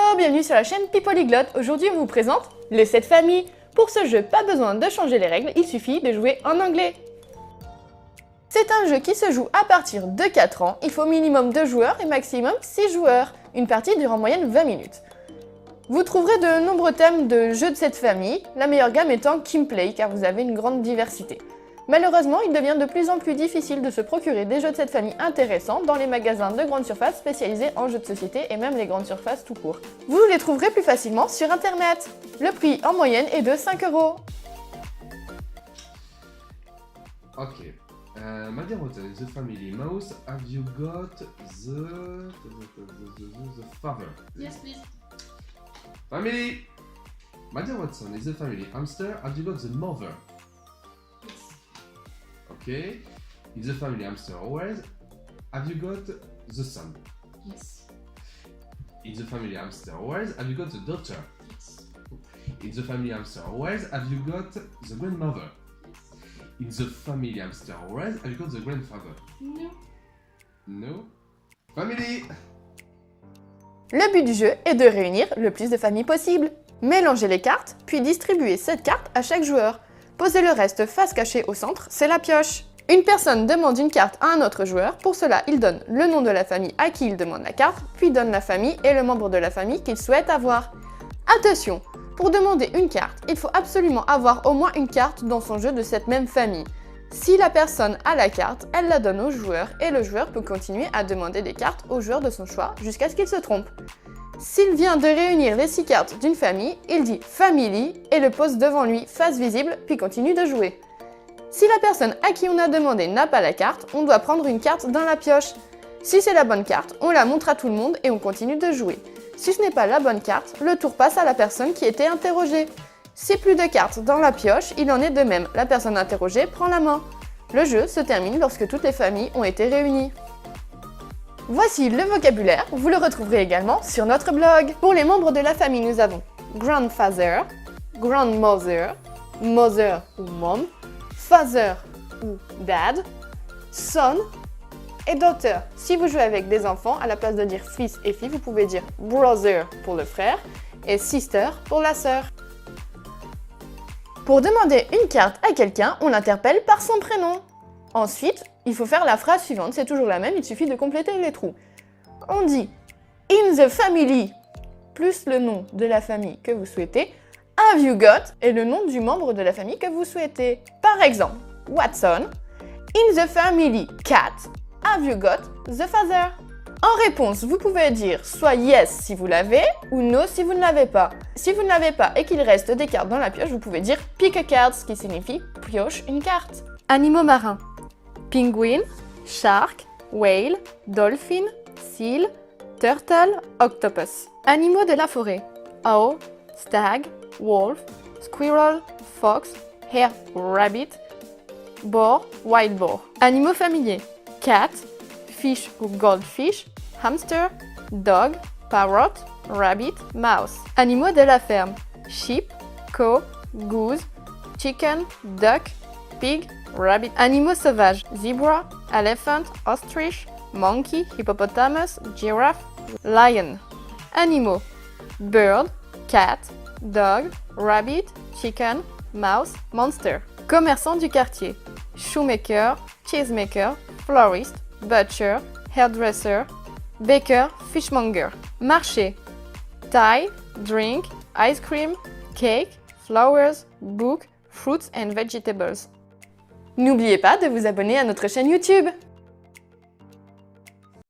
Hello, bienvenue sur la chaîne Pipolyglotte. Aujourd'hui, on vous présente les 7 familles. Pour ce jeu, pas besoin de changer les règles, il suffit de jouer en anglais. C'est un jeu qui se joue à partir de 4 ans. Il faut minimum 2 joueurs et maximum 6 joueurs. Une partie dure en moyenne 20 minutes. Vous trouverez de nombreux thèmes de jeux de cette famille, la meilleure gamme étant Gameplay car vous avez une grande diversité. Malheureusement, il devient de plus en plus difficile de se procurer des jeux de cette famille intéressants dans les magasins de grande surface spécialisés en jeux de société et même les grandes surfaces tout court. Vous les trouverez plus facilement sur internet. Le prix en moyenne est de 5 €. Okay. My dear Walter, in the family mouse, have you got the father? Yes, please. Family! My dear Watson, in the family hamster, have you got the mother? Yes. Okay. In the family hamster always, have you got the son? Yes. In the family hamster always, have you got the daughter? Yes. In the family hamster always, have you got the grandmother? In the family hamster always, have you got the grandfather? No. No? Family! Le but du jeu est de réunir le plus de familles possible. Mélangez les cartes, puis distribuez cette carte à chaque joueur. Posez le reste face cachée au centre, c'est la pioche. Une personne demande une carte à un autre joueur, pour cela il donne le nom de la famille à qui il demande la carte, puis donne la famille et le membre de la famille qu'il souhaite avoir. Attention, pour demander une carte, il faut absolument avoir au moins une carte dans son jeu de cette même famille. Si la personne a la carte, elle la donne au joueur et le joueur peut continuer à demander des cartes au joueur de son choix jusqu'à ce qu'il se trompe. S'il vient de réunir les 6 cartes d'une famille, il dit « Family » et le pose devant lui, face visible, puis continue de jouer. Si la personne à qui on a demandé n'a pas la carte, on doit prendre une carte dans la pioche. Si c'est la bonne carte, on la montre à tout le monde et on continue de jouer. Si ce n'est pas la bonne carte, le tour passe à la personne qui était interrogée. Si plus de cartes dans la pioche, il en est de même, la personne interrogée prend la main. Le jeu se termine lorsque toutes les familles ont été réunies. Voici le vocabulaire, vous le retrouverez également sur notre blog. Pour les membres de la famille, nous avons grandfather, grandmother, mother ou mom, father ou dad, son et daughter. Si vous jouez avec des enfants, à la place de dire fils et fille, vous pouvez dire brother pour le frère et sister pour la sœur. Pour demander une carte à quelqu'un, on l'interpelle par son prénom. Ensuite, il faut faire la phrase suivante, c'est toujours la même, il suffit de compléter les trous. On dit « In the family » plus le nom de la famille que vous souhaitez, « Have you got » et le nom du membre de la famille que vous souhaitez. Par exemple, Watson, « In the family cat, have you got the father » En réponse, vous pouvez dire soit yes si vous l'avez ou no si vous ne l'avez pas. Si vous ne l'avez pas et qu'il reste des cartes dans la pioche, vous pouvez dire pick a card, ce qui signifie pioche une carte. Animaux marins. Penguin, shark, whale, dolphin, seal, turtle, octopus. Animaux de la forêt. Owl, stag, wolf, squirrel, fox, hare, rabbit, boar, wild boar. Animaux familiers. Cat, fish ou goldfish, hamster, dog, parrot, rabbit, mouse. Animaux de la ferme. Sheep, cow, goose, chicken, duck, pig, rabbit. Animaux sauvages. Zebra, elephant, ostrich, monkey, hippopotamus, giraffe, lion. Animaux. Bird, cat, dog, rabbit, chicken, mouse, monster. Commerçants du quartier. Shoemaker, cheesemaker, florist, butcher, hairdresser, baker, fishmonger. Marché. Thai, drink, ice cream, cake, flowers, book, fruits and vegetables. N'oubliez pas de vous abonner à notre chaîne YouTube.